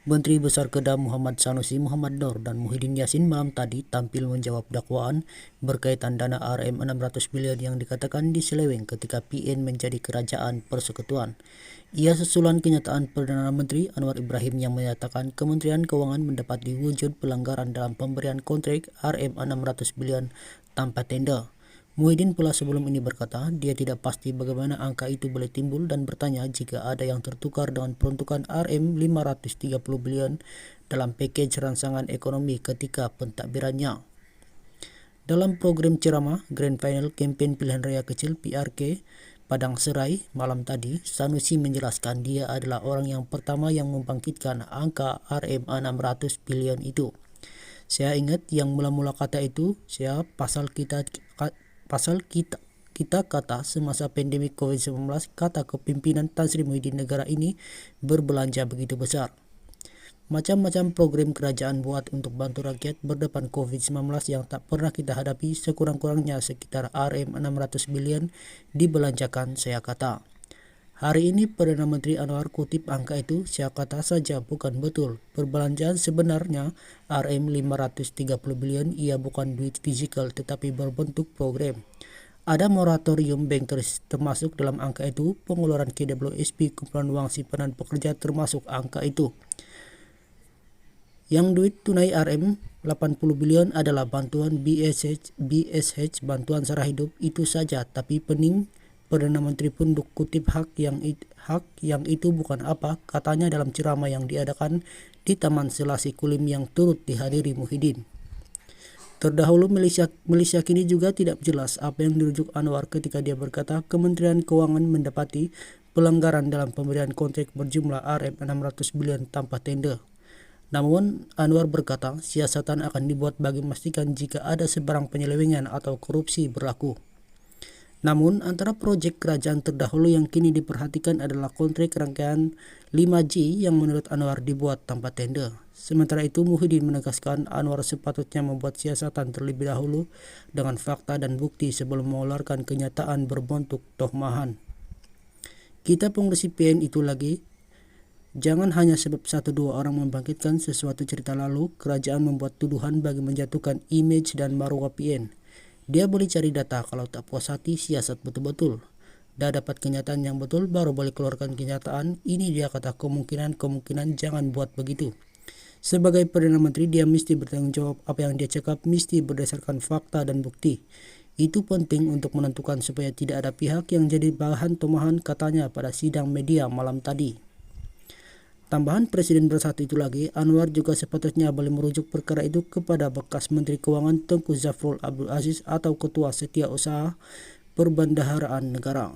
Menteri Besar Kedah Muhammad Sanusi Muhammad Nur dan Muhyiddin Yassin malam tadi tampil menjawab dakwaan berkaitan dana Rm 600 bilion yang dikatakan diseleweng ketika PN menjadi kerajaan persekutuan. Ia susulan kenyataan Perdana Menteri Anwar Ibrahim yang menyatakan Kementerian Keuangan mendapati wujud pelanggaran dalam pemberian kontrak Rm 600 bilion tanpa tender. Muhyiddin pula sebelum ini berkata dia tidak pasti bagaimana angka itu boleh timbul dan bertanya jika ada yang tertukar dengan peruntukan Rm 530 bilion dalam pakej rangsangan ekonomi ketika pentadbirannya. Dalam program ceramah Grand Final Kempen Pilihan Raya Kecil PRK Padang Serai malam tadi, Sanusi menjelaskan dia adalah orang yang pertama yang membangkitkan angka Rm 600 bilion itu. Saya ingat yang mula-mula kata itu, kita kata semasa pandemi COVID-19, kata kepimpinan Tan Sri Muhyiddin negara ini berbelanja begitu besar. Macam-macam program kerajaan buat untuk bantu rakyat berdepan COVID-19 yang tak pernah kita hadapi, sekurang-kurangnya sekitar Rm 600 bilion dibelanjakan, saya kata. Hari ini Perdana Menteri Anwar kutip angka itu, saya kata saja bukan betul. Perbelanjaan sebenarnya Rm 530 bilion ia bukan duit fisikal tetapi berbentuk program. Ada moratorium bankers termasuk dalam angka itu, pengeluaran KWSP kumpulan uang simpanan pekerja termasuk angka itu. Yang duit tunai Rm 80 bilion adalah bantuan BSH bantuan sara hidup itu saja, tapi pening Perdana Menteri pun kutip hak yang itu bukan apa, katanya dalam ceramah yang diadakan di Taman Selasi Kulim yang turut dihadiri Muhyiddin. Terdahulu Malaysia kini juga tidak jelas apa yang dirujuk Anwar ketika dia berkata Kementerian Keuangan mendapati pelanggaran dalam pemberian kontrak berjumlah Rm 600 bilion tanpa tender. Namun Anwar berkata siasatan akan dibuat bagi memastikan jika ada sebarang penyelewengan atau korupsi berlaku. Namun, antara proyek kerajaan terdahulu yang kini diperhatikan adalah kontrak rangkaian 5G yang menurut Anwar dibuat tanpa tender. Sementara itu, Muhyiddin menegaskan Anwar sepatutnya membuat siasatan terlebih dahulu dengan fakta dan bukti sebelum mengeluarkan kenyataan berbentuk tohmahan. Kita pengurusi PN itu lagi, jangan hanya sebab 1-2 orang membangkitkan sesuatu cerita lalu, kerajaan membuat tuduhan bagi menjatuhkan image dan marwah PN. Dia boleh cari data, kalau tak puas hati siasat betul-betul. Dah dapat kenyataan yang betul baru boleh keluarkan kenyataan. Ini dia kata kemungkinan jangan buat begitu. Sebagai Perdana Menteri dia mesti bertanggung jawab apa yang dia cakap mesti berdasarkan fakta dan bukti. Itu penting untuk menentukan supaya tidak ada pihak yang jadi bahan tomahan katanya pada sidang media malam tadi. Tambahan Presiden bersatu itu lagi, Anwar juga sepatutnya boleh merujuk perkara itu kepada bekas Menteri Keuangan Tengku Zafrul Abdul Aziz atau Ketua Setiausaha Perbendaharaan Negara.